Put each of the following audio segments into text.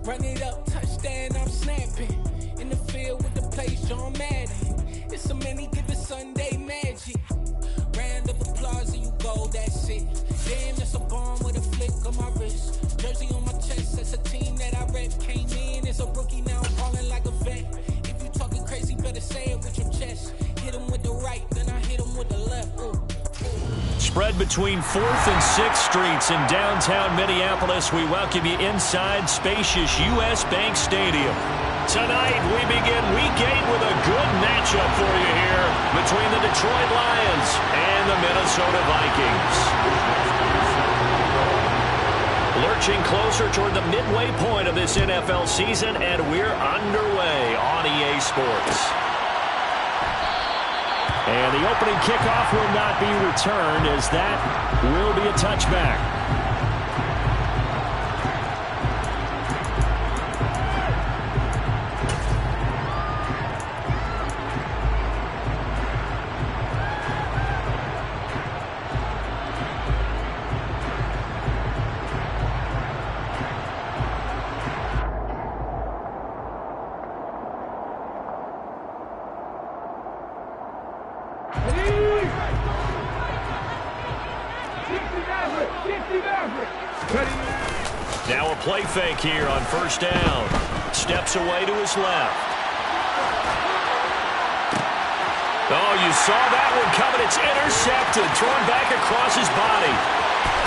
Run it up, touchdown, I'm snapping. In the field with the place, John Madden. It's a many given Sunday magic. Round of applause and you go, that's it. Damn, that's a bomb with a flick on my wrist. Jersey on my chest, that's a team that I rep. Came in as a rookie, now I'm falling like a vet. If you talking crazy, better say it with your chest. Hit him with the right, then I hit him with the left. Ooh. Spread between 4th and 6th Streets in downtown Minneapolis. We welcome you inside spacious U.S. Bank Stadium. Tonight, we begin Week 8 with a good matchup for you here between the Detroit Lions and the Minnesota Vikings. Lurching closer toward the midway point of this NFL season, and we're underway on EA Sports. And the opening kickoff will not be returned, as that will be a touchback. Now a play fake here on first down. Steps away to his left. Oh, you saw that one coming. It's intercepted. Thrown back across his body.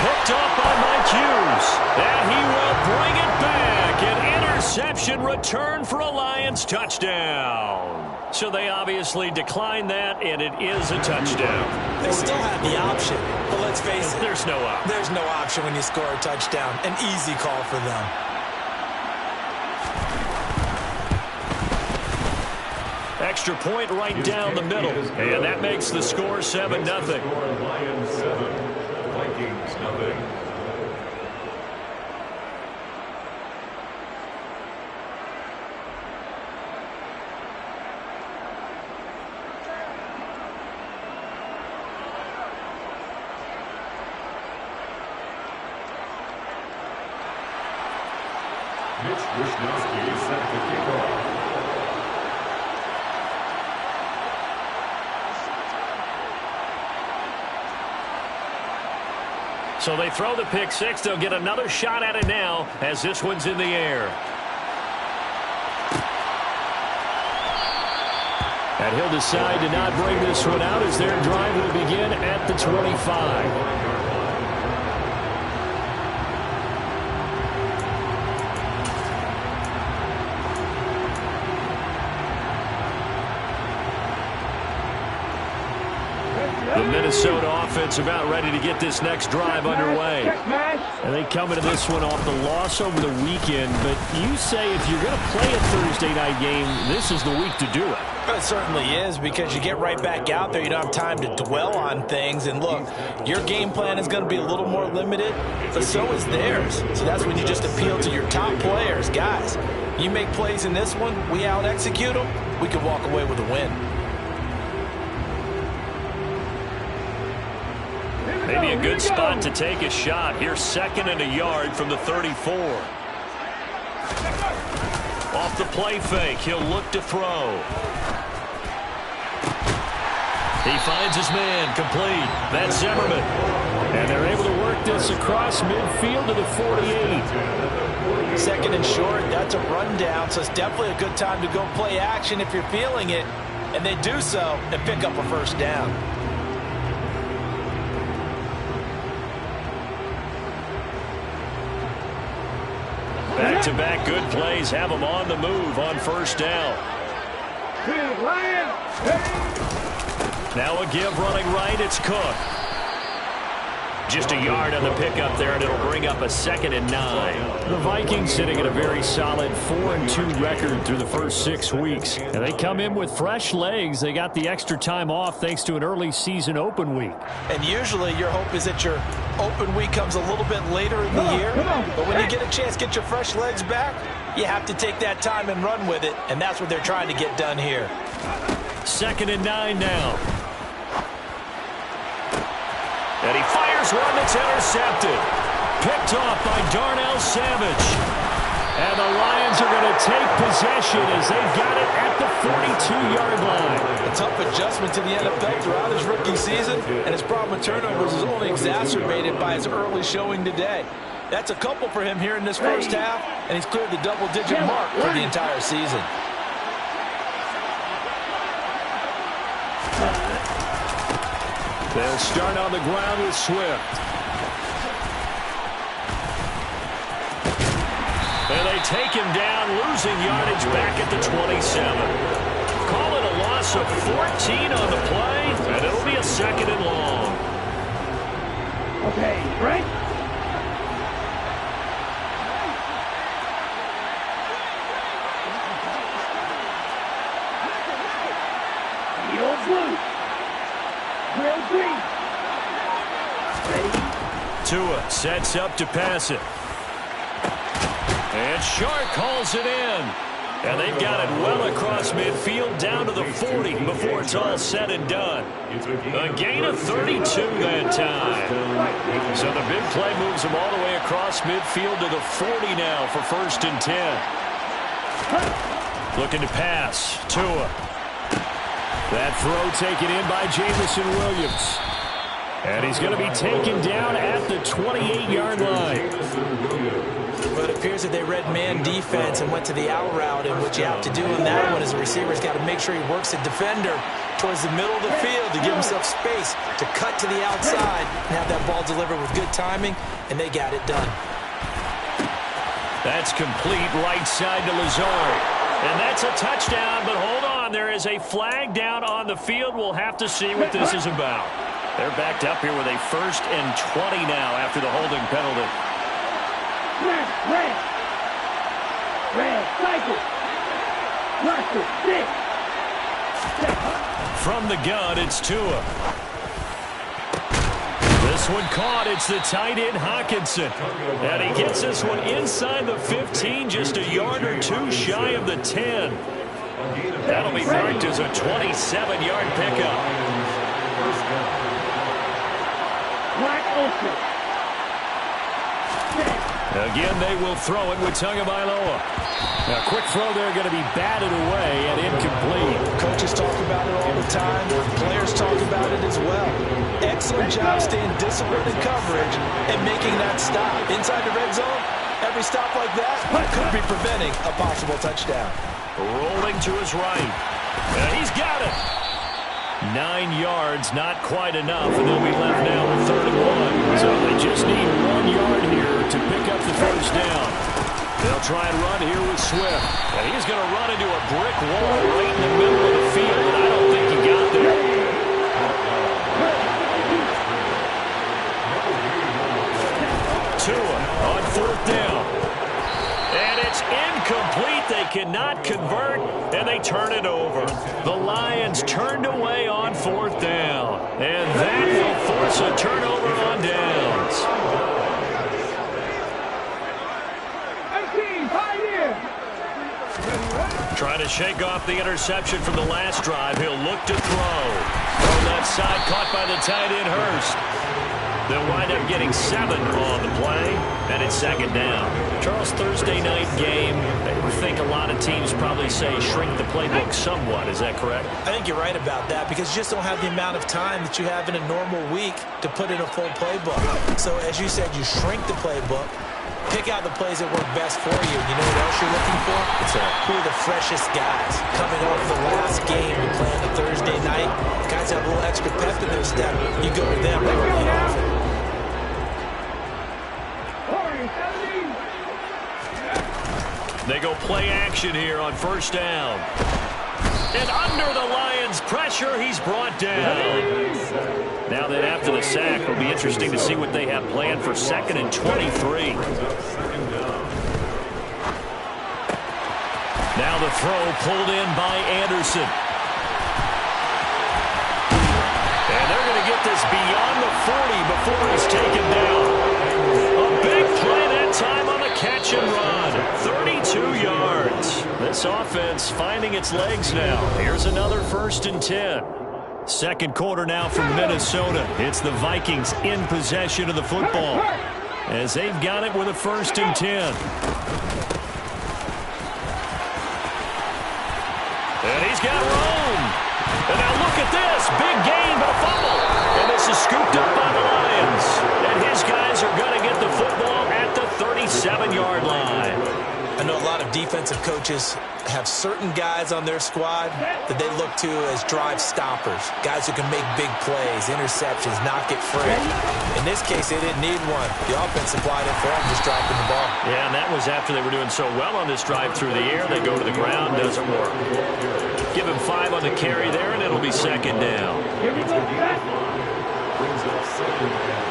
Picked up by Mike Hughes. And he will bring it back. An interception return for a Lions touchdown. So they obviously declined that, and it is a touchdown. They still have the option, but let's face it. There's no option. There's no option when you score a touchdown. An easy call for them. Extra point right down the middle, and that makes the score 7-0. Lions 7, Vikings nothing. Mitch Wishnowsky set the kickoff. So they throw the pick six. They'll get another shot at it now as this one's in the air. And he'll decide to not bring this one out as their drive will begin at the 25. The Minnesota offense about ready to get this next drive underway. And they come into this one off the loss over the weekend. But you say if you're going to play a Thursday night game, this is the week to do it. It certainly is, because you get right back out there. You don't have time to dwell on things. And look, your game plan is going to be a little more limited, but so is theirs. So that's when you just appeal to your top players. Guys, you make plays in this one, we out-execute them, we can walk away with a win. Maybe a good spot to take a shot. Here's 2nd and a yard from the 34. Off the play fake, he'll look to throw. He finds his man, complete. That's Zimmerman. And they're able to work this across midfield to the 48. 2nd and short, that's a rundown, so it's definitely a good time to go play action if you're feeling it. And they do so and pick up a first down. Back-to-back good plays have them on the move on first down. Now a give running right, it's Cook. Just a yard on the pickup there, and it'll bring up a 2nd and 9. The Vikings sitting at a very solid 4-2 record through the first 6 weeks. And they come in with fresh legs. They got the extra time off thanks to an early season open week. And usually your hope is that your open week comes a little bit later in the year. But when you get a chance to get your fresh legs back, you have to take that time and run with it. And that's what they're trying to get done here. 2nd and 9 now. And he fires one that's intercepted. Picked off by Darnell Savage. And the Lions are going to take possession as they've got it at the 42-yard line. A tough adjustment to the NFL throughout his rookie season, and his problem with turnovers is only exacerbated by his early showing today. That's a couple for him here in this first half, and he's cleared the double-digit mark for the entire season. They'll start on the ground with Swift. And they take him down, losing yardage back at the 27. Call it a loss of 14 on the play, and it'll be a second and long. Okay, right? The old blue. Real green. Ready? Tua sets up to pass it. And Shark calls it in. And they've got it well across midfield down to the 40 before it's all said and done. A gain of 32 that time. So the big play moves them all the way across midfield to the 40 now for 1st and 10. Looking to pass. Tua. That throw taken in by Jamison Williams. And he's going to be taken down at the 28-yard line. But it appears that they read man defense and went to the out route, and what you have to do in that one is the receiver's got to make sure he works the defender towards the middle of the field to give himself space to cut to the outside and have that ball delivered with good timing, and they got it done. That's complete right side to Lazard. And that's a touchdown, but hold on. There is a flag down on the field. We'll have to see what this is about. They're backed up here with a 1st and 20 now after the holding penalty. Red. Cycle. Russell, 6. From the gun, it's Tua. This one caught. It's the tight end, Hawkinson. And he gets this one inside the 15, just a yard or two shy of the 10. That'll be marked as a 27-yard pickup. Black Ultra. Again, they will throw it with Tagovailoa. A quick throw there going to be batted away and incomplete. Coaches talk about it all the time. Players talk about it as well. Excellent job staying disciplined in coverage and making that stop. Inside the red zone, every stop like that could be preventing a possible touchdown. Rolling to his right. And he's got it. 9 yards, not quite enough, and they'll be left now with 3rd and 1. So they just need 1 yard here to pick up the 1st down. They'll try and run here with Swift. And he's going to run into a brick wall right in the middle of the field, and I don't think he got there. Tua on 4th down. And it's incomplete. They cannot convert, and they turn it over. The Lions turned away on 4th down. And that will force a turnover on downs. 18, 5 years. Trying to shake off the interception from the last drive. He'll look to throw. On that side, caught by the tight end, Hurst. They'll wind up getting 7 on the play, and it's 2nd down. Charles, Thursday night game, I think a lot of teams probably say shrink the playbook somewhat. Is that correct? I think you're right about that because you just don't have the amount of time that you have in a normal week to put in a full playbook. So as you said, you shrink the playbook, pick out the plays that work best for you. You know what else you're looking for? Who are the freshest guys coming off the last game you play on a Thursday night? Guys have a little extra pep in their step. You go to them early and often. They go play action here on 1st down. And under the Lions' pressure, he's brought down. Now that after the sack, it'll be interesting to see what they have planned for 2nd and 23. Now the throw pulled in by Anderson. And they're going to get this beyond the 40 before he's taken down. A big play that time on the catch and run. 32 yards. This offense finding its legs now. Here's another 1st and 10. 2nd quarter now from Minnesota. It's the Vikings in possession of the football as they've got it with a 1st and 10. got room. And now look at this. Big gain, but a fumble. And this is scooped up by the Lions. And his guys are going to get the football at the 37-yard line. I know a lot of defensive coaches have certain guys on their squad that they look to as drive stoppers, guys who can make big plays, interceptions, not get free. In this case, they didn't need one. The offense supplied it for them, just dropping the ball. Yeah, and that was after they were doing so well on this drive through the air. They go to the ground, doesn't work. Give him 5 on the carry there, and it'll be second down. Here we go, set. Brings up second and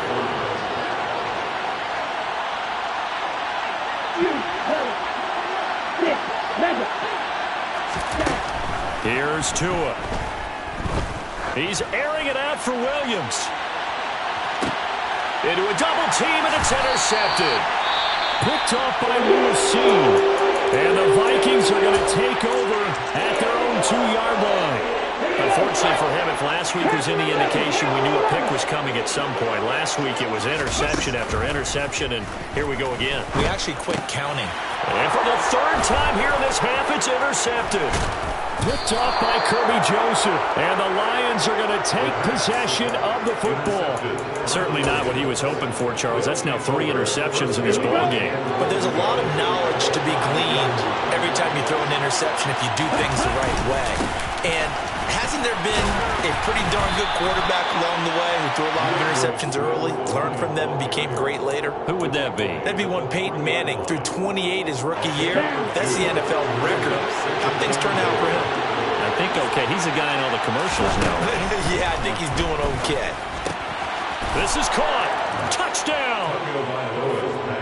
2, 7, 6, 7. Here's Tua. He's airing it out for Williams. Into a double team, and it's intercepted. Picked off by Lucine. And the Vikings are going to take over at their own 2-yard line. Unfortunately for him, if last week was any indication, we knew a pick was coming at some point. Last week it was interception after interception, and here we go again. We actually quit counting. And for the 3rd time here in this half, it's intercepted. Picked off by Kirby Joseph. And the Lions are going to take possession of the football. Certainly not what he was hoping for, Charles. That's now 3 interceptions in this ball game. But there's a lot of knowledge to be gleaned every time you throw an interception if you do things the right way. And hasn't there been a pretty darn good quarterback along the way who threw a lot of interceptions early, learned from them, and became great later? Who would that be? That'd be one Peyton Manning. Threw 28 his rookie year. That's the NFL record. How things turn out for him? I think okay. He's a guy in all the commercials now. Yeah, I think he's doing okay. This is caught. Touchdown.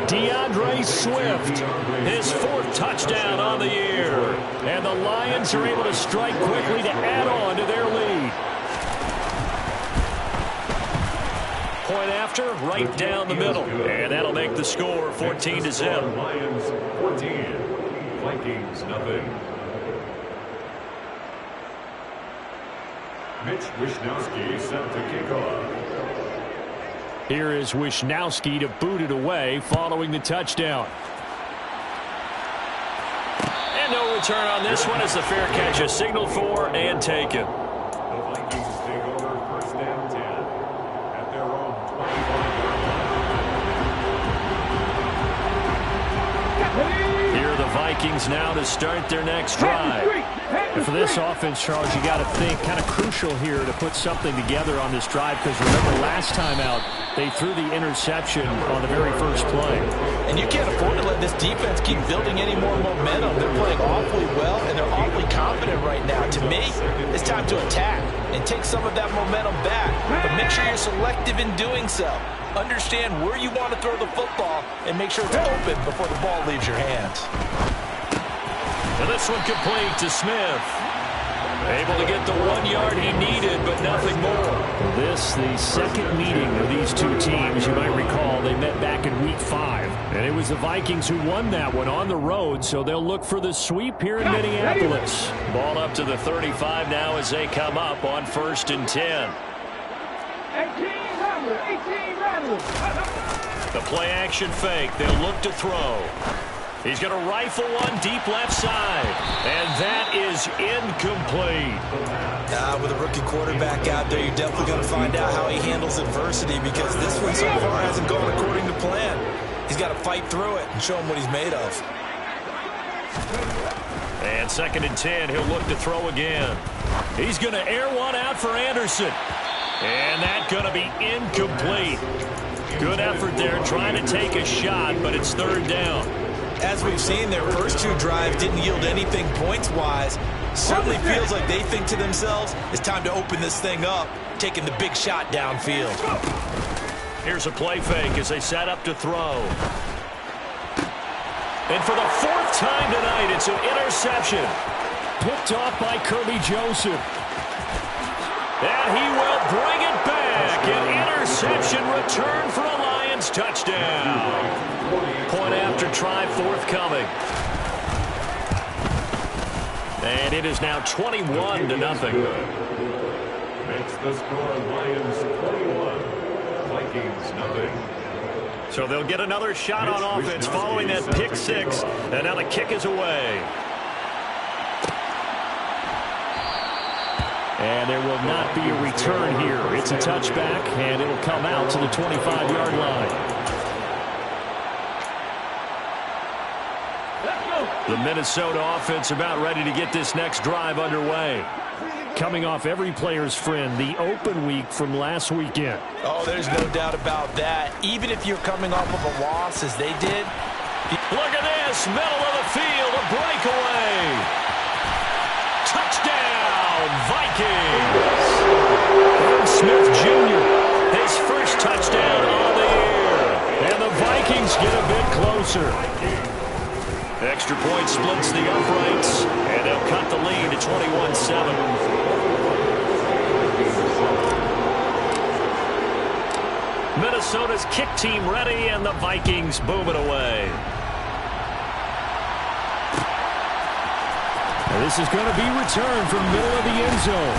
DeAndre Swift, his 4th touchdown on the year. And the Lions are able to strike quickly to add on to their lead. Point after, right down the middle. And that'll make the score 14-0. Lions 14, Vikings nothing. Mitch Wishnowsky set to kick off. Here is Wishnowsky to boot it away following the touchdown. And no return on this one as the fair catch is signaled for and taken. The Vikings take over 1st and 10 at their own 25-yard line. Here are the Vikings now to start their next drive. And for this offense, Charles, you got to think kind of crucial here to put something together on this drive, because remember last time out they threw the interception on the very first play. And you can't afford to let this defense keep building any more momentum. They're playing awfully well, and they're awfully confident right now. To me, it's time to attack and take some of that momentum back. But make sure you're selective in doing so. Understand where you want to throw the football and make sure it's open before the ball leaves your hands. And this one complete to Smith. Able to get the 1 yard he needed, but nothing more. This, the second meeting of these two teams. You might recall they met back in week 5. And it was the Vikings who won that one on the road, so they'll look for the sweep here in Minneapolis. Ball up to the 35 now as they come up on 1st and 10. 18 rattlers. The play action fake. They'll look to throw. He's going to rifle one deep left side. And that is incomplete. With a rookie quarterback out there, you're definitely going to find out how he handles adversity, because this one so far hasn't gone according to plan. He's got to fight through it and show him what he's made of. And 2nd and 10, he'll look to throw again. He's going to air one out for Anderson. And that's going to be incomplete. Good effort there trying to take a shot, but it's 3rd down. As we've seen, their first 2 drives didn't yield anything points-wise. Certainly feels like they think to themselves, it's time to open this thing up, taking the big shot downfield. Here's a play fake as they set up to throw. And for the 4th time tonight, it's an interception. Picked off by Kirby Joseph. And he will bring it back. An interception return for a Lions touchdown. Point after try forthcoming. And it is now 21-0. Makes the score Lions 21, Vikings nothing. So they'll get another shot on offense following that pick 6. And now the kick is away. And there will not be a return here. It's a touchback, and it'll come out to the 25-yard line. The Minnesota offense about ready to get this next drive underway. Coming off every player's friend, the open week from last weekend. Oh, there's no doubt about that. Even if you're coming off of a loss as they did. Look at this, middle of the field, a breakaway. Touchdown, Vikings. Irv Smith Jr., his first touchdown on the year. And the Vikings get a bit closer. Extra point splits the uprights, and they'll cut the lead to 21-7. Minnesota's kick team ready, and the Vikings boom it away. And this is going to be returned from middle of the end zone.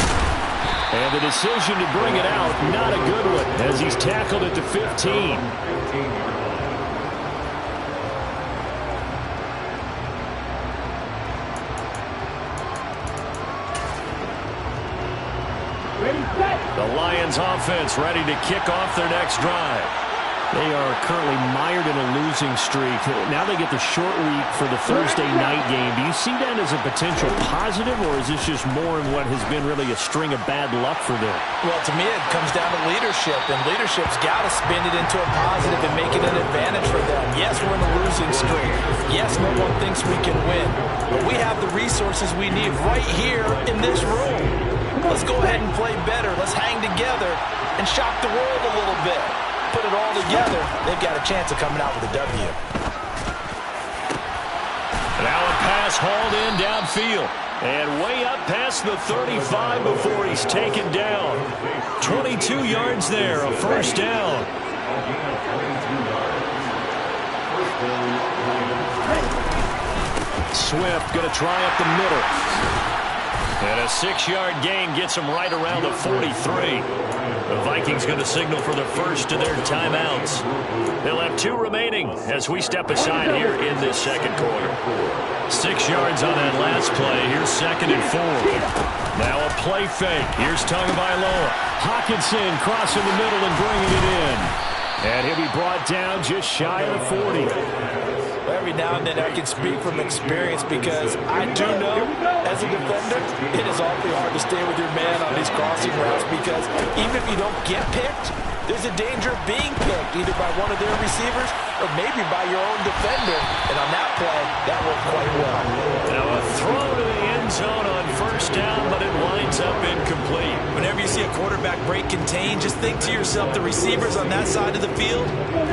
And the decision to bring it out, not a good one, as he's tackled at the 15. The Lions offense ready to kick off their next drive. They are currently mired in a losing streak. Now they get the short week for the Thursday night game. Do you see that as a potential positive, or is this just more in what has been really a string of bad luck for them? Well, to me, it comes down to leadership, and leadership's got to spin it into a positive and make it an advantage for them. Yes, we're in a losing streak. Yes, no one thinks we can win, but we have the resources we need right here in this room. Let's go ahead and play better. Let's hang together and shock the world a little bit. Put it all together, they've got a chance of coming out with a W. Now a pass hauled in downfield. And way up past the 35 before he's taken down. 22 yards there, a first down. Swift going to try up the middle. And a 6-yard gain gets him right around the 43. The Vikings going to signal for the first of their timeouts. They'll have 2 remaining as we step aside here in this second quarter. 6 yards on that last play. Here's 2nd and 4. Now a play fake. Here's Tagovailoa. Hawkinson crossing the middle and bringing it in. And he'll be brought down just shy of the 40. Every now and then I can speak from experience because I do know as a defender it is awfully hard to stay with your man on these crossing routes because even if you don't get picked, there's a danger of being picked either by one of their receivers or maybe by your own defender. And on that play, that worked quite well. Now a throw to the end zone on first down, but it winds up incomplete. Whenever you see a quarterback break contain, just think to yourself, the receivers on that side of the field,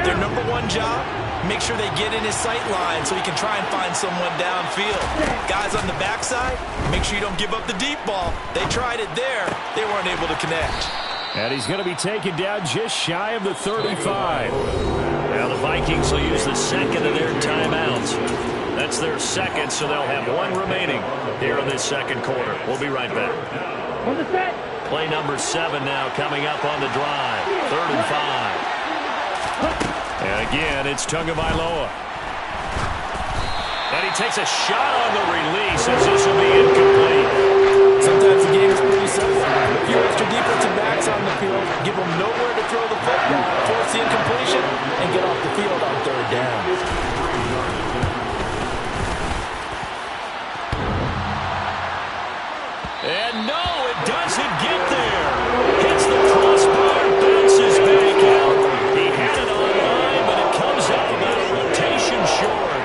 their number one job, make sure they get in his sight line so he can try and find someone downfield. Guys on the backside, make sure you don't give up the deep ball. They tried it there. They weren't able to connect. And he's going to be taken down just shy of the 35. Now the Vikings will use the second of their timeouts. That's their second, so they'll have 1 remaining here in this second quarter. We'll be right back. Play number 7 now coming up on the drive. 3rd and 5. And again, it's Tagovailoa. And he takes a shot on the release as this will be incomplete. Sometimes the game is pretty simple. If your extra defensive backs on the field, give them nowhere to throw the football, force the incompletion, and get off the field on 3rd down. And no, it doesn't get there. Hits the crossbar, bounces back out. He had it online, but it comes up about a rotation short.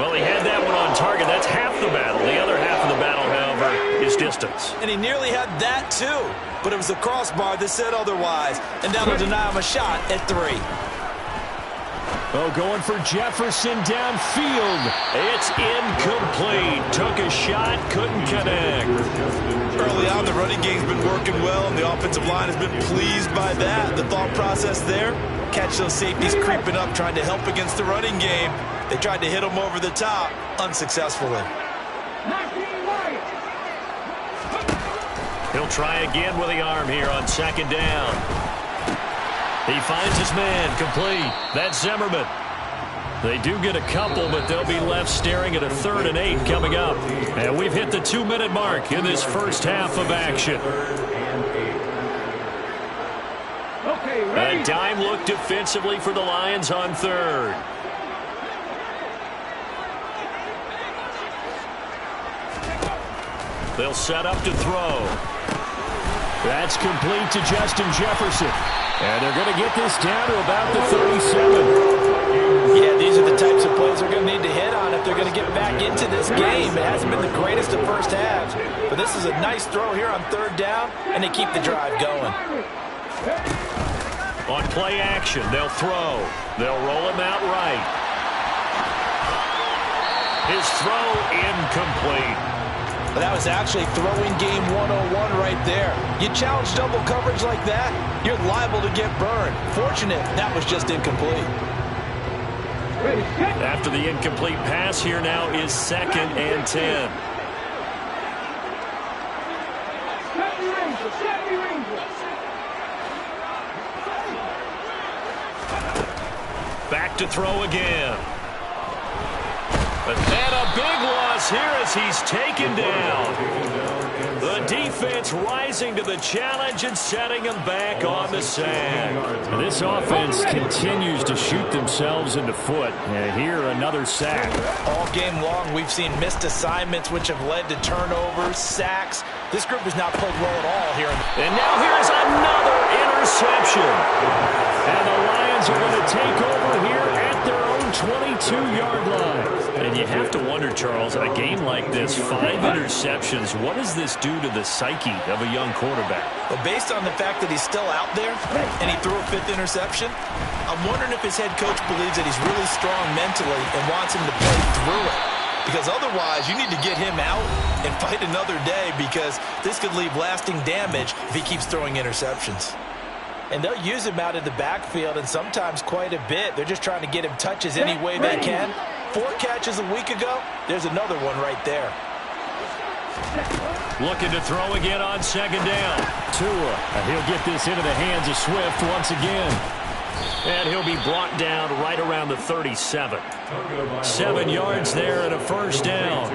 Well, he had that one on target. That's half the battle. The other half of the battle, however, is distance. And he nearly had that, too. But it was the crossbar that said otherwise. And that'll deny him a shot at 3. Oh, going for Jefferson downfield. It's incomplete. Took a shot, couldn't connect. Early on, the running game's been working well, and the offensive line has been pleased by that. The thought process there, catch those safeties creeping up, trying to help against the running game. They tried to hit him over the top, unsuccessfully. He'll try again with the arm here on 2nd down. He finds his man complete. That's Zimmerman. They do get a couple, but they'll be left staring at a 3rd and 8 coming up. And we've hit the 2-minute mark in this first half of action. A dime look defensively for the Lions on 3rd. They'll set up to throw. That's complete to Justin Jefferson. And they're going to get this down to about the 37. Yeah, these are the types of plays they're going to need to hit on if they're going to get back into this game. It hasn't been the greatest of first halves, but this is a nice throw here on 3rd down, and they keep the drive going. On play action, they'll throw. They'll roll him out right. His throw incomplete. But that was actually throwing game 101 right there. You challenge double coverage like that, you're liable to get burned. Fortunate, that was just incomplete. After the incomplete pass, here now is 2nd and 10. Back to throw again. And a big loss here as he's taken down. The defense rising to the challenge and setting him back on the sack. This offense continues to shoot themselves in the foot. And here, another sack. All game long, we've seen missed assignments, which have led to turnovers, sacks. This group has not played well at all here. And now here's another interception. And the Lions are going to take over here at their own 22-yard line. And you have to wonder, Charles, in a game like this, 5 interceptions, what does this do to the psyche of a young quarterback? Well, based on the fact that he's still out there and he threw a 5th interception, I'm wondering if his head coach believes that he's really strong mentally and wants him to play through it. Because otherwise, you need to get him out and fight another day, because this could leave lasting damage if he keeps throwing interceptions. And they'll use him out in the backfield, and sometimes quite a bit. They're just trying to get him touches any way they can. 4 catches a week ago, there's another one right there. Looking to throw again on 2nd down. Tua, and he'll get this into the hands of Swift once again. And he'll be brought down right around the 37. 7 yards there and a 1st down.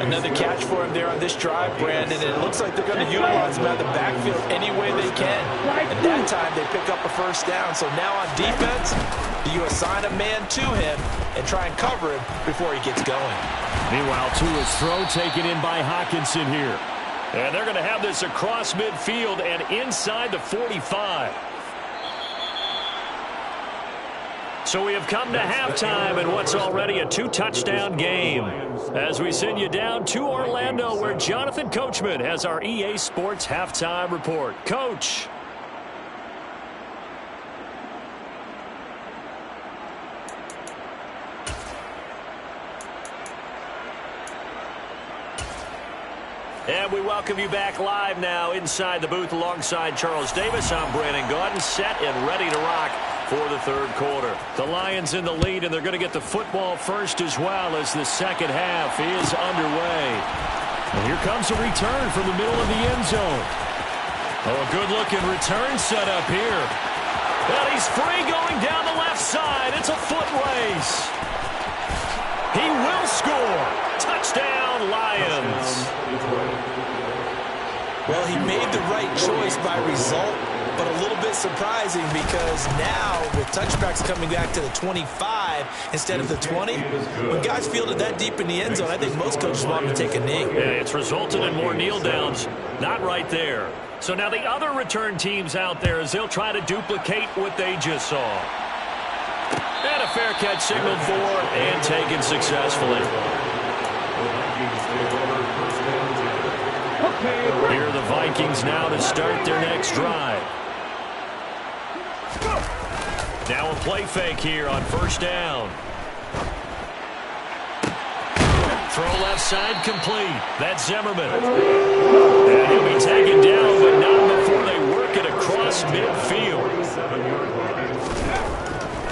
Another catch for him there on this drive, Brandon, and it looks like they're going to utilize him out of the backfield any way they can. At that time, they pick up a 1st down. So now on defense, you assign a man to him and try and cover him before he gets going. Meanwhile, Tua's throw taken in by Hockenson here. And they're going to have this across midfield and inside the 45. So we have come to halftime in what's already a 2-touchdown game, as we send you down to Orlando, where Jonathan Coachman has our EA Sports halftime report. Coach. And we welcome you back live now inside the booth alongside Charles Davis. I'm Brandon Gaudin, set and ready to rock for the 3rd quarter. The Lions in the lead, and they're going to get the football first as well as the 2nd half is underway. And here comes a return from the middle of the end zone. Oh, a good-looking return set up here. And he's free going down the left side. It's a foot race. He will score. Touchdown, Lions. Well, he made the right choice by result, but a little bit surprising because now with touchbacks coming back to the 25 instead of the 20, when guys fielded that deep in the end zone, I think most coaches want them to take a knee. Yeah, it's resulted in more kneel downs. Not right there. So now the other return teams out there, as they'll try to duplicate what they just saw. And a fair catch signaled for and taken successfully. Here are the Vikings now to start their next drive. Now a play fake here on 1st down. Throw left side complete. That's Zimmerman. And he'll be taken down, but not before they work it across midfield.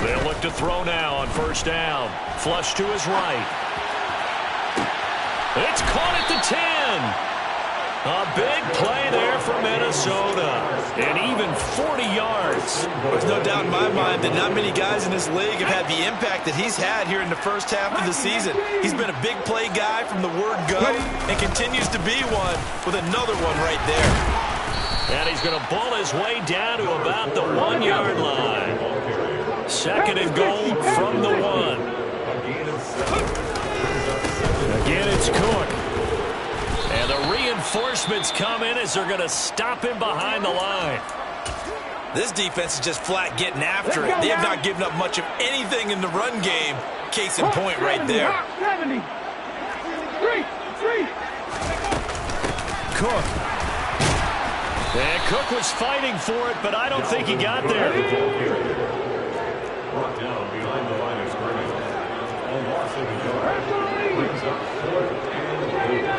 They'll look to throw now on 1st down. Flush to his right. It's caught at the 10. A big play there for Minnesota. And even 40 yards. There's no doubt in my mind that not many guys in this league have had the impact that he's had here in the first half of the season. He's been a big play guy from the word go and continues to be one with another one right there. And he's going to bull his way down to about the 1 yard line. Second and goal from the 1. Again, it's Cook. And the reinforcements come in as they're going to him behind the line. This defense is just flat getting after it. They have not given up much of anything in the run game. Case in point right there. Cook. And Cook was fighting for it, but I don't think he got there. Brought down behind the line of scrimmage. A loss of a yard. Brings up 4th and 8.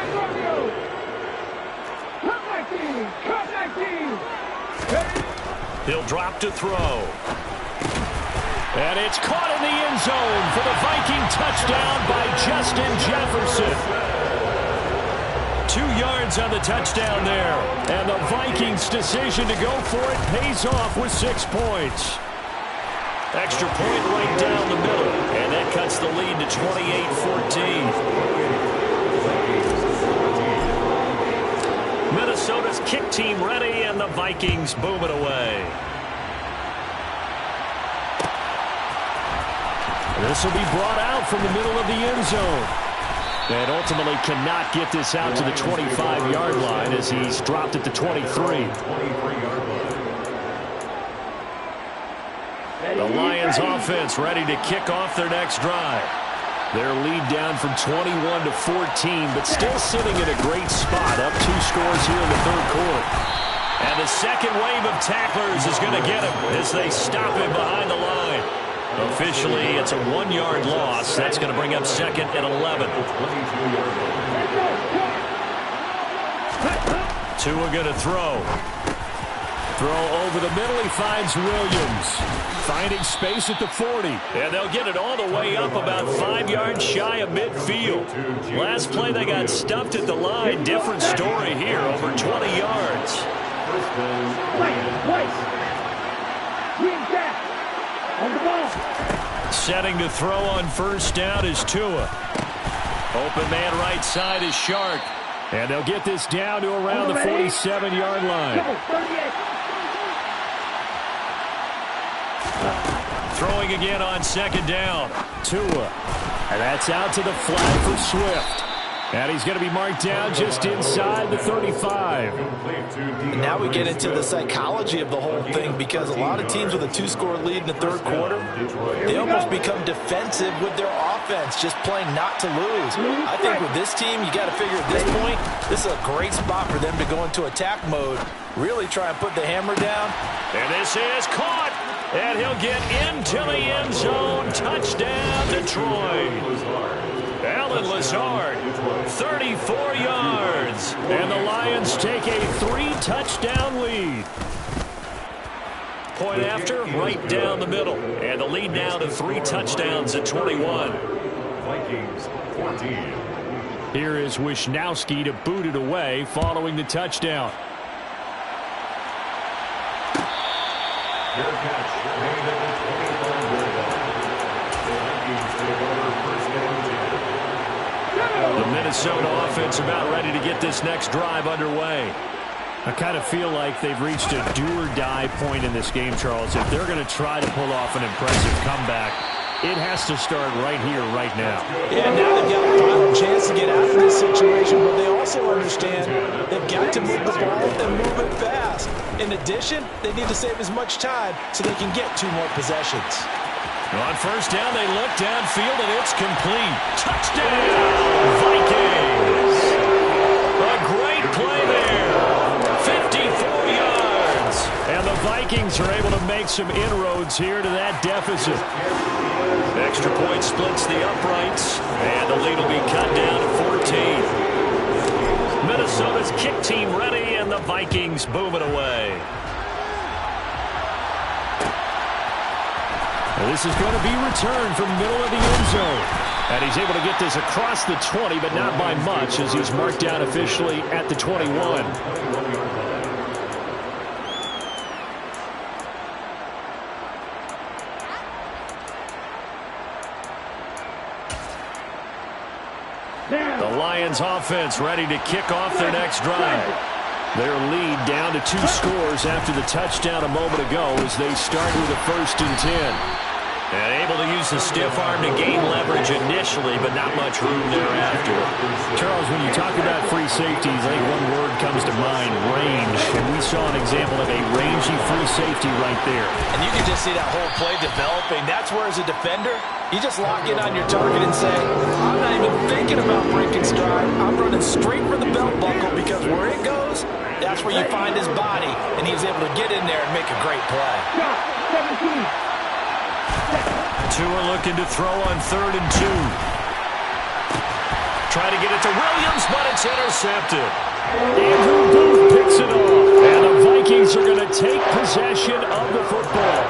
He'll drop to throw. And it's caught in the end zone for the Viking touchdown by Justin Jefferson. 2 yards on the touchdown there. And the Vikings' decision to go for it pays off with 6 points. Extra point right down the middle. And that cuts the lead to 28-14. Minnesota's kick team ready, and the Vikings boom it away. This will be brought out from the middle of the end zone. And ultimately cannot get this out to the 25-yard line as he's dropped at the 23. The Lions offense ready to kick off their next drive. Their lead down from 21-14, but still sitting in a great spot, up 2 scores here in the third quarter. And the second wave of tacklers is going to get him as they stop him behind the line. Officially, it's a 1-yard loss. That's going to bring up second and 11. Tua going to throw. Throw over the middle. He finds Williams. Finding space at the 40. And they'll get it all the way up about 5 yards shy of midfield. Last play they got stuffed at the line. Different story here. Over 20 yards. Setting to throw on first down is Tua. Open man right side is Shark. And they'll get this down to around the 47-yard line. Throwing again on second down. Tua. And that's out to the flat for Swift. And he's going to be marked down just inside the 35. And now we get into the psychology of the whole thing, because a lot of teams with a 2-score lead in the third quarter, they almost become defensive with their offense, just playing not to lose. I think with this team, you got to figure at this point, this is a great spot for them to go into attack mode, really try and put the hammer down. And this is caught. And he'll get into the end zone. Touchdown, Detroit. Allen Lazard, 34 yards. And the Lions take a 3-touchdown lead. Point after, right down the middle. And the lead now to 3 touchdowns at 21. Vikings 14. Here is Wisnowski to boot it away following the touchdown. Fair catch made at the 25-yard line. The Vikings take over first and 10. The Minnesota offense about ready to get this next drive underway. I kind of feel like they've reached a do-or-die point in this game, Charles. If they're going to try to pull off an impressive comeback, it has to start right here, right now. Yeah, now they've got a final chance to get out of this situation, but they also understand they've got to move the ball and move it fast. In addition, they need to save as much time so they can get 2 more possessions. On first down, they look downfield, and it's complete. Touchdown, Vikings! A great play there. 54 yards. And the Vikings are able to make some inroads here to that deficit. Extra point splits the uprights, and the lead will be cut down to 14. Minnesota's kick team ready, and the Vikings boom it away. This is going to be returned from the middle of the end zone. And he's able to get this across the 20, but not by much, as he's marked down officially at the 21. The Lions offense ready to kick off their next drive. Their lead down to 2 scores after the touchdown a moment ago as they start with a 1st and 10. And able to use the stiff arm to gain leverage initially, but not much room thereafter. Charles, when you talk about free safeties, I think one word comes to mind, range. And we saw an example of a rangy free safety right there. And you can just see that whole play developing. That's where, as a defender, you just lock in on your target and say, I'm not even thinking about breaking stride. I'm running straight for the belt buckle, because where it goes, that's where you find his body. And he was able to get in there and make a great play. 17. Tua looking to throw on 3rd and 2. Trying to get it to Williams, but it's intercepted. Andrew Booth picks it off. And the Vikings are going to take possession of the football.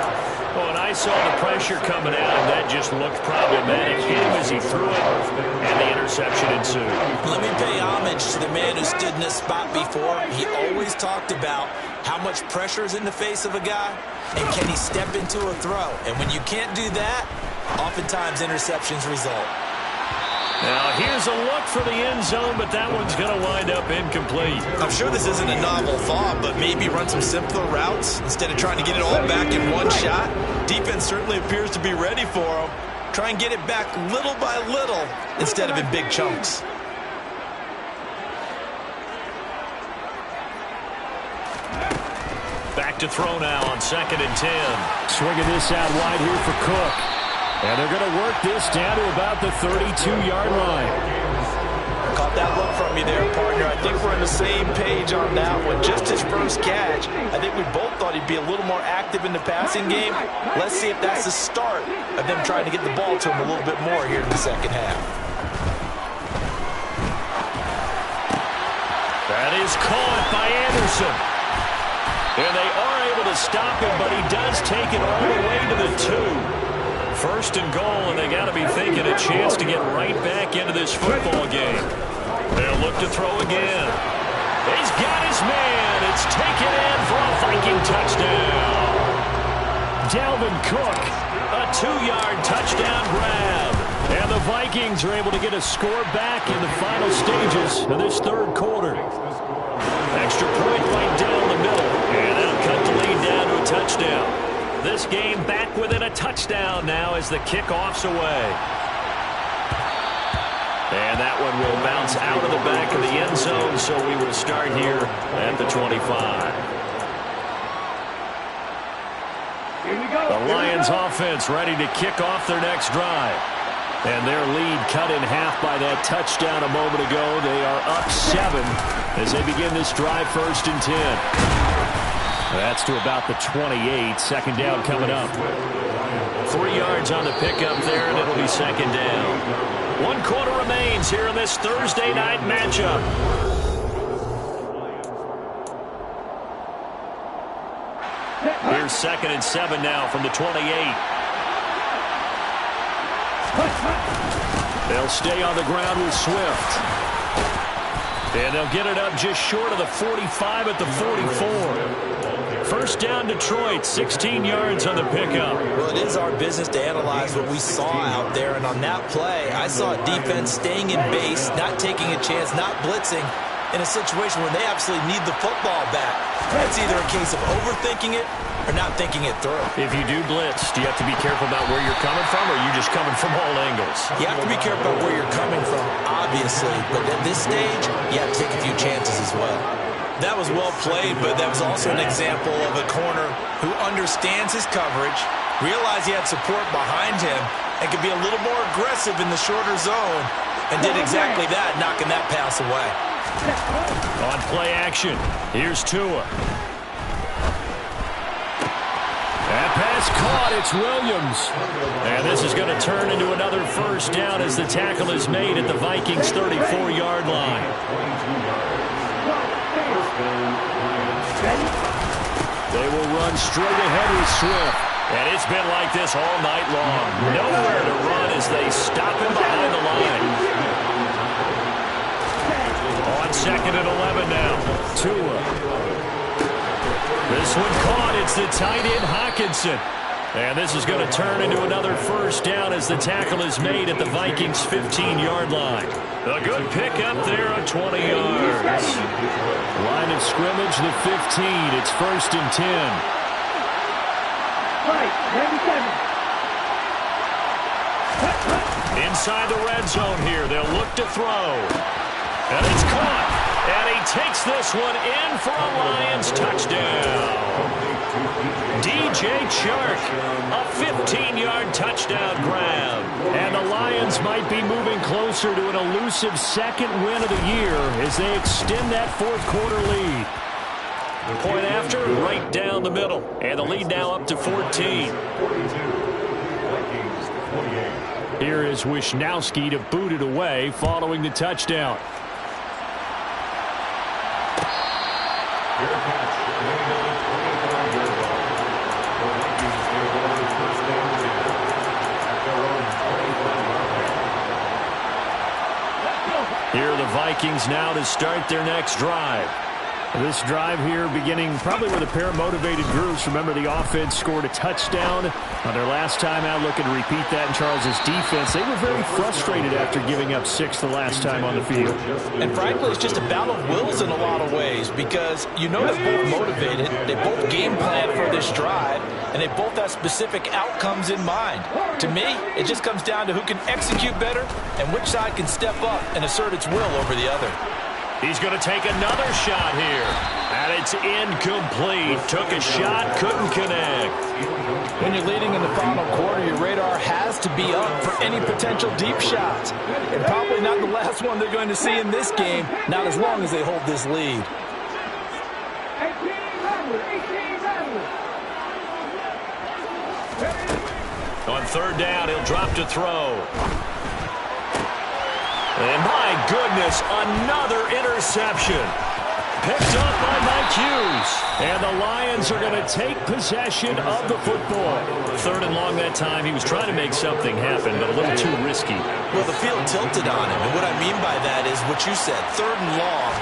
Oh, and I saw the pressure coming out, and that just looked problematic. Hit him as he threw it, and the interception ensued. Let me pay homage to the man who stood in this spot before. He always talked about how much pressure is in the face of a guy, and can he step into a throw. And when you can't do that, oftentimes interceptions result. Now, here's a look for the end zone, but that one's going to wind up incomplete. I'm sure this isn't a novel thought, but maybe run some simpler routes instead of trying to get it all back in one shot. Defense certainly appears to be ready for him. Try and get it back little by little instead of in big chunks. Back to throw now on 2nd and 10. Swinging this out wide here for Cook. And they're going to work this down to about the 32-yard line. Caught that look from you there, partner. I think we're on the same page on that one. Just his first catch. I think we both thought he'd be a little more active in the passing game. Let's see if that's the start of them trying to get the ball to him a little bit more here in the second half. That is caught by Anderson. And they are able to stop him, but he does take it all the way to the 2. 1st and goal, and they got to be thinking a chance to get right back into this football game. They'll look to throw again. He's got his man. It's taken in for a Viking touchdown. Dalvin Cook, A 2-yard touchdown grab. and the Vikings are able to get a score back in the final stages of this 3rd quarter. Extra point right down the middle, and that'll cut the lead down to a touchdown. This game back within a touchdown now as the kickoff's away. And that one will bounce out of the back of the end zone, so we will start here at the 25. Here we go. The Lions offense ready to kick off their next drive. And their lead cut in half by that touchdown a moment ago. They are up 7 as they begin this drive, 1st and 10. That's to about the 28. 2nd down coming up. 3 yards on the pickup there, and it'll be 2nd down. 1 quarter remains here in this Thursday night matchup. Here's 2nd and 7 now from the 28. They'll stay on the ground with Swift. And they'll get it up just short of the 45 at the 44. 1st down Detroit, 16 yards on the pickup. Well, it is our business to analyze what we saw out there, and on that play, I saw a defense staying in base, not taking a chance, not blitzing, in a situation where they absolutely need the football back. That's either a case of overthinking it or not thinking it through. If you do blitz, do you have to be careful about where you're coming from, or are you just coming from all angles? You have to be careful about where you're coming from, obviously, but at this stage, you have to take a few chances as well. That was well played, but that was also an example of a corner who understands his coverage, realized he had support behind him, and could be a little more aggressive in the shorter zone, and did exactly that, knocking that pass away. On play action, here's Tua. That pass caught, it's Williams. And this is going to turn into another 1st down as the tackle is made at the Vikings' 34-yard line. They will run straight ahead with Swift. And it's been like this all night long. Nowhere to run as they stop him behind the line. On 2nd and 11 now. Tua. This one caught. It's the tight end, Hockenson. And this is going to turn into another first down as the tackle is made at the Vikings' 15-yard line. A good pickup there at 20 yards. Line of scrimmage, the 15. It's 1st and 10. Inside the red zone here. They'll look to throw. And it's caught. And he takes this one in for a Lions touchdown. DJ Chark, a 15-yard touchdown grab. And the Lions might be moving closer to an elusive second win of the year as they extend that fourth-quarter lead. Point after, right down the middle. And the lead now up to 14. Here is Wisnowski to boot it away following the touchdown. Here are the Vikings now to start their next drive. This drive here beginning probably with a pair of motivated groups. Remember, the offense scored a touchdown on their last time out, looking to repeat that in Charles's defense. They were very frustrated after giving up 6 the last time on the field. And frankly, it's just a battle of wills in a lot of ways because you know they're both motivated, they both game plan for this drive, and they both have specific outcomes in mind. To me, it just comes down to who can execute better and which side can step up and assert its will over the other. He's going to take another shot here. And it's incomplete. Took a shot, couldn't connect. When you're leading in the final quarter, your radar has to be up for any potential deep shots. And probably not the last one they're going to see in this game, not as long as they hold this lead. On 3rd down, he'll drop to throw. And my goodness, another interception. Picked up by Mike Hughes. And the Lions are going to take possession of the football. 3rd and long that time. He was trying to make something happen, but a little too risky. Well, the field tilted on him. And what I mean by that is what you said. 3rd and long.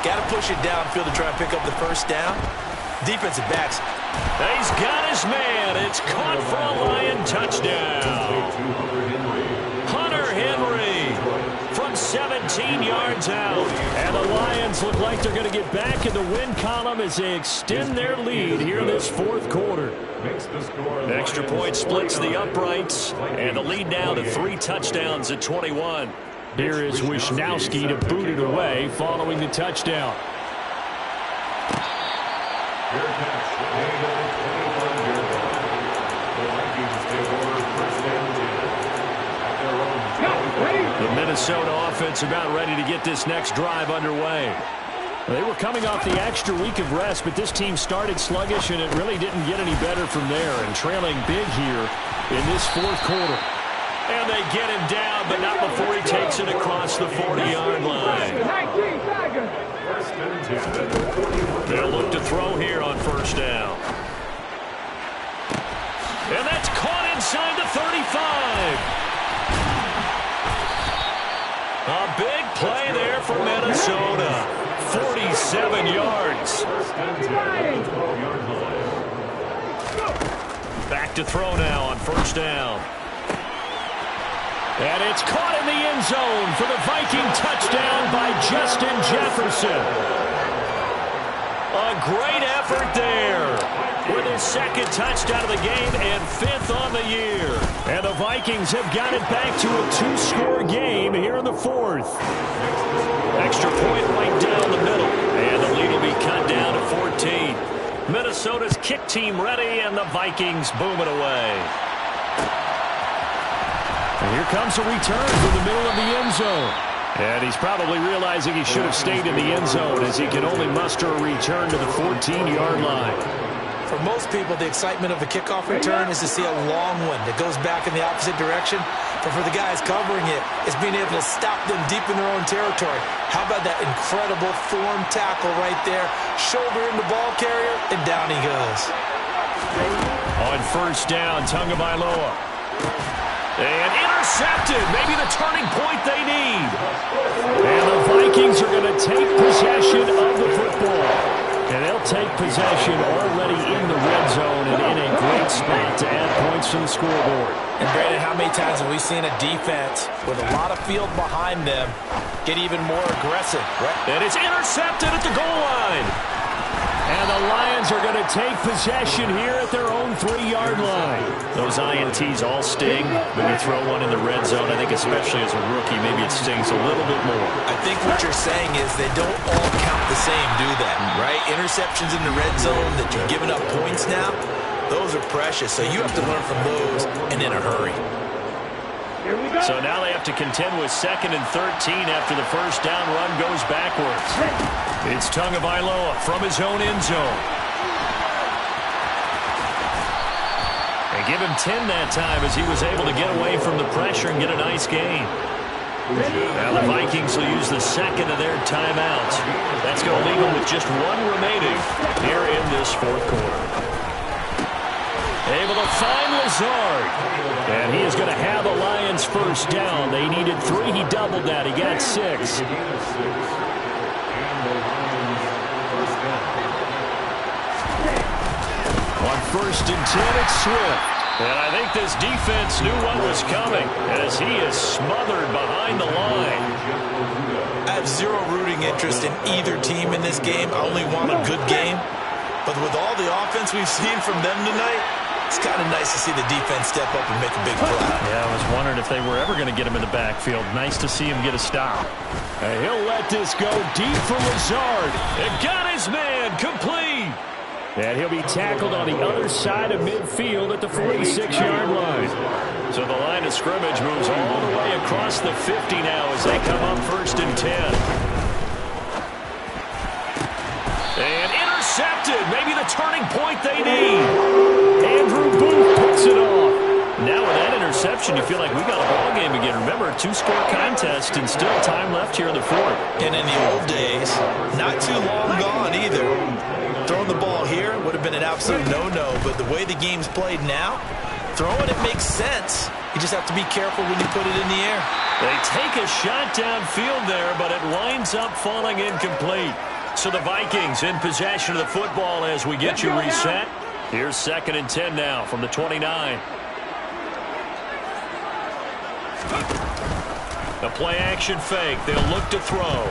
Got to push it downfield to try and pick up the first down. Defensive backs. He's got his man. It's caught for a Lion touchdown. Hunter Henry. 17 yards out. And the Lions look like they're going to get back in the win column as they extend their lead here in this fourth quarter. Extra point splits the uprights. And the lead now to 3 touchdowns at 21. Here is Wisnowski to boot it away following the touchdown. The Minnesota offense about ready to get this next drive underway. They were coming off the extra week of rest, but this team started sluggish, and it really didn't get any better from there, and trailing big here in this fourth quarter. And they get him down, but not before he takes it across the 40-yard line. They'll look to throw here on 1st down. And that's caught inside the 35. A big play there for Minnesota. 47 yards. Back to throw now on 1st down. And it's caught in the end zone for the Viking touchdown by Justin Jefferson. A great effort there with his 2nd touchdown of the game and 5th on the year. And the Vikings have got it back to a 2-score game here in the 4th. Extra point right down the middle. And the lead will be cut down to 14. Minnesota's kick team ready, and the Vikings boom it away. And here comes a return from the middle of the end zone. And he's probably realizing he should have stayed in the end zone as he can only muster a return to the 14-yard line. For most people, the excitement of a kickoff return is to see a long one that goes back in the opposite direction. But for the guys covering it, it's being able to stop them deep in their own territory. How about that incredible form tackle right there? Shoulder in the ball carrier, and down he goes. On first down, Tagovailoa. And intercepted. Maybe the turning point they need. And the Vikings are going to take possession of the football. And they'll take possession already in the red zone and in a great spot to add points to the scoreboard. And Brandon, how many times have we seen a defense with a lot of field behind them get even more aggressive? Right? And it's intercepted at the goal line. And the Lions are going to take possession here at their own 3-yard line. Those INTs all sting when you throw one in the red zone. I think especially as a rookie, maybe it stings a little bit more. I think what you're saying is they don't all count the same, do that, right? Interceptions in the red zone that you're giving up points now, those are precious. So you have to learn from those and in a hurry. So now they have to contend with 2nd and 13 after the first down run goes backwards. It's Tagovailoa from his own end zone. And give him 10 that time as he was able to get away from the pressure and get a nice gain. Now the Vikings will use the second of their timeouts. That's going to leave them with just one remaining here in this fourth quarter. Able to find Lazard. And he is going to have the Lions first down. They needed 3. He doubled that. He got 6. On first and 10, it's Swift. And I think this defense knew what was coming as he is smothered behind the line. I have zero rooting interest in either team in this game. I only want a good game. But with all the offense we've seen from them tonight, it's kind of nice to see the defense step up and make a big play. Yeah, I was wondering if they were ever going to get him in the backfield. Nice to see him get a stop. And he'll let this go deep for Lazard. And got his man complete. And he'll be tackled on the other side of midfield at the 46-yard line. So the line of scrimmage moves all the way across the 50 now as they come up first and 10. And intercepted. Maybe the turning point they need. Andrew Booth picks it off. Now with that interception, you feel like we got a ball game again. Remember, 2-score contest and still time left here in the fourth. And in the old days, not too long gone either. Throwing the ball here would have been an absolute no-no, but the way the game's played now, throwing it makes sense. You just have to be careful when you put it in the air. They take a shot downfield there, but it winds up falling incomplete. So the Vikings in possession of the football as we get you reset. Here's 2nd and 10 now from the 29. The play-action fake. They'll look to throw.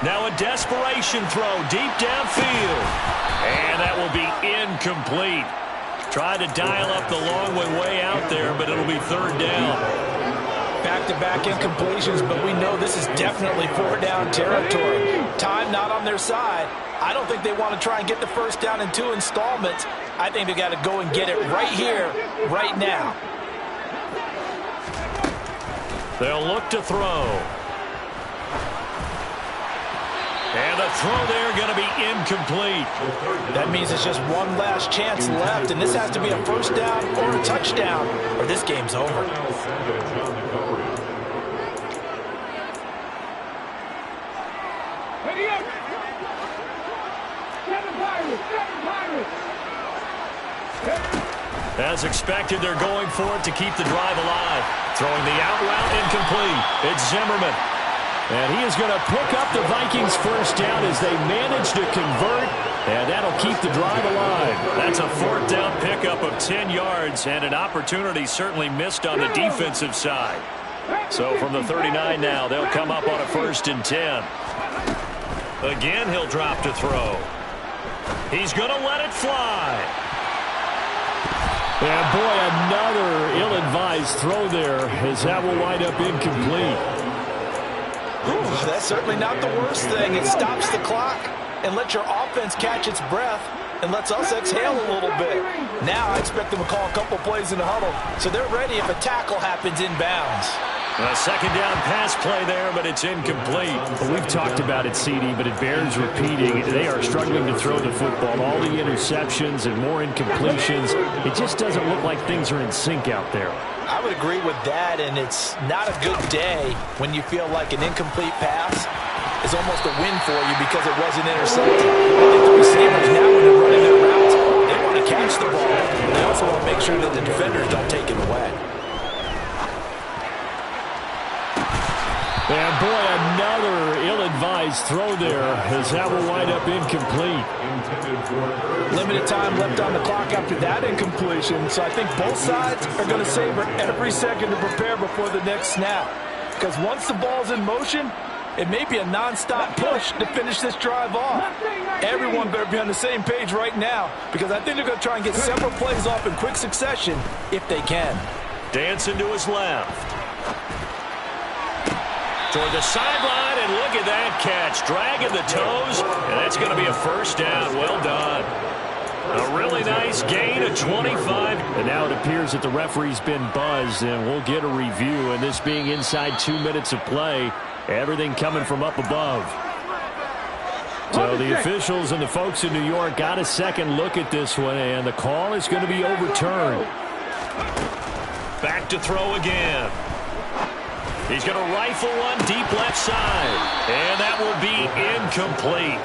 Now a desperation throw deep downfield. And that will be incomplete. Try to dial up the long way out there, but it'll be 3rd down. Back-to-back incompletions, but we know this is definitely 4-down territory. Time not on their side. I don't think they want to try and get the first down in 2 installments. I think they got to go and get it right here, right now. They'll look to throw. And the throw there going to be incomplete. That means it's just one last chance left, and this has to be a first down or a touchdown, or this game's over. As expected, they're going for it to keep the drive alive. Throwing the out route incomplete. It's Zimmerman. And he is going to pick up the Vikings first down as they manage to convert. And that'll keep the drive alive. That's a 4th down pickup of 10 yards and an opportunity certainly missed on the defensive side. So from the 39 now, they'll come up on a 1st and 10. Again, he'll drop to throw. He's going to let it fly. And boy, another ill-advised throw there as that will wind up incomplete. Ooh, that's certainly not the worst thing. It stops the clock and lets your offense catch its breath and lets us exhale a little bit. Now I expect them to call a couple plays in the huddle so they're ready if a tackle happens inbounds. A 2nd down pass play there, but it's incomplete. Well, we've talked about it, CD, but it bears repeating. They are struggling to throw the football. All the interceptions and more incompletions. It just doesn't look like things are in sync out there. I would agree with that, and it's not a good day when you feel like an incomplete pass is almost a win for you because it wasn't intercepted. I think the receivers now, when they're running their routes, they want to catch the ball. They also want to make sure that the defenders don't take it away. And boy, another ill-advised throw there, as that will wind up incomplete. Limited time left on the clock after that incompletion, so I think both sides are going to savor every second to prepare before the next snap. Because once the ball's in motion, it may be a non-stop push to finish this drive off. Everyone better be on the same page right now, because I think they're going to try and get several plays off in quick succession if they can. Dancing to his left. Toward the sideline, and look at that catch. Dragging the toes, and that's going to be a first down. Well done. A really nice gain of 25. And now it appears that the referee's been buzzed, and we'll get a review. And this being inside 2 minutes of play, everything coming from up above. So the officials and the folks in New York got a second look at this one, and the call is going to be overturned. Back to throw again. He's going to rifle one deep left side, and that will be incomplete.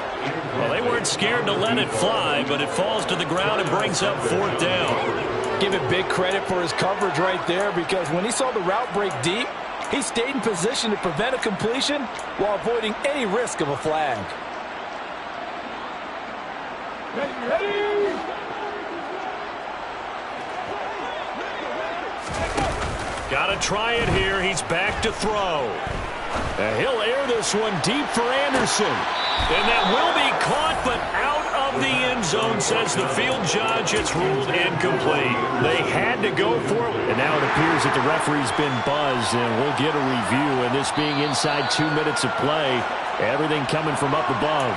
Well, they weren't scared to let it fly, but it falls to the ground and brings up fourth down. Give it big credit for his coverage right there, because when he saw the route break deep, he stayed in position to prevent a completion while avoiding any risk of a flag. Ready? Got to try it here. He's back to throw. And he'll air this one deep for Anderson. And that will be caught, but out of the end zone, says the field judge. It's ruled incomplete. They had to go for it. And now it appears that the referee's been buzzed, and we'll get a review. And this being inside 2 minutes of play, everything coming from up above.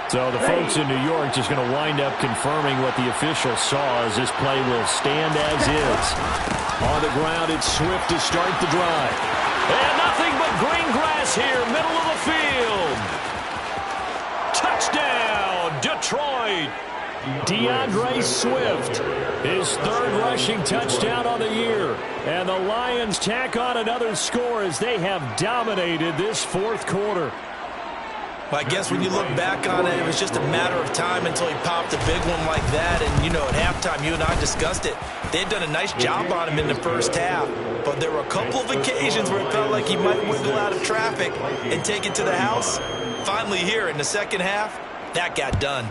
So the folks in New York just going to wind up confirming what the official saw, as this play will stand as is. On the ground, it's Swift to start the drive. And nothing but green grass here, middle of the field. Touchdown, Detroit. DeAndre Swift, his third rushing touchdown on the year. And the Lions tack on another score as they have dominated this fourth quarter. Well, I guess when you look back on it, it was just a matter of time until he popped a big one like that. And, you know, at halftime, you and I discussed it. They had done a nice job on him in the first half. But there were a couple of occasions where it felt like he might wiggle out of traffic and take it to the house. Finally here in the second half, that got done.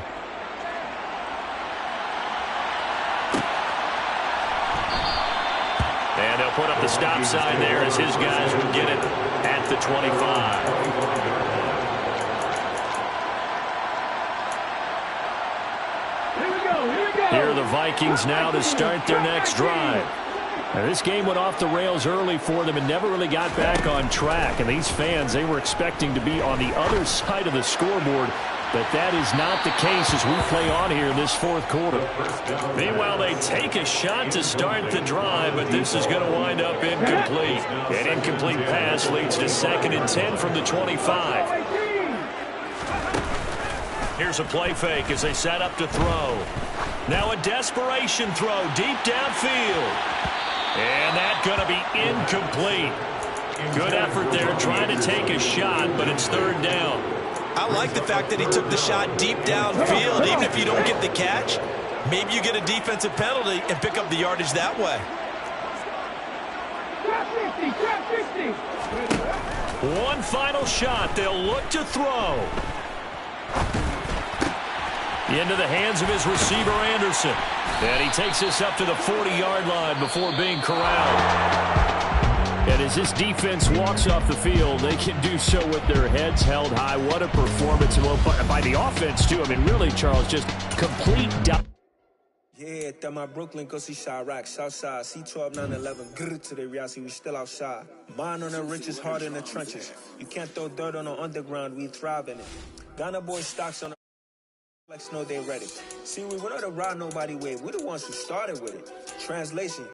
And they'll put up the stop sign there as his guys will get it at the 25. Here are the Vikings now to start their next drive. Now, this game went off the rails early for them and never really got back on track. And these fans, they were expecting to be on the other side of the scoreboard. But that is not the case as we play on here in this fourth quarter. Meanwhile, they take a shot to start the drive, but this is going to wind up incomplete. An incomplete pass leads to 2nd and 10 from the 25. Here's a play fake as they set up to throw. Now a desperation throw deep downfield. And that's going to be incomplete. Good effort there trying to take a shot, but it's third down. I like the fact that he took the shot deep downfield. Even if you don't get the catch, maybe you get a defensive penalty and pick up the yardage that way. One final shot. They'll look to throw. Into the hands of his receiver, Anderson. And he takes this up to the 40-yard line before being corralled. And as this defense walks off the field, they can do so with their heads held high. What a performance by the offense, too. I mean, really, Charles, just complete domination. Yeah, that my Brooklyn, go see Chirac, Southside, C12, 911, grrr to the reality, we still outside. Mine on the riches, hard in the trenches. You can't throw dirt on the underground, we thrive in it. Ghana boys stocks on the like snow, they ready. See, we were not to ride nobody wave, we're the ones who started with it. Translation,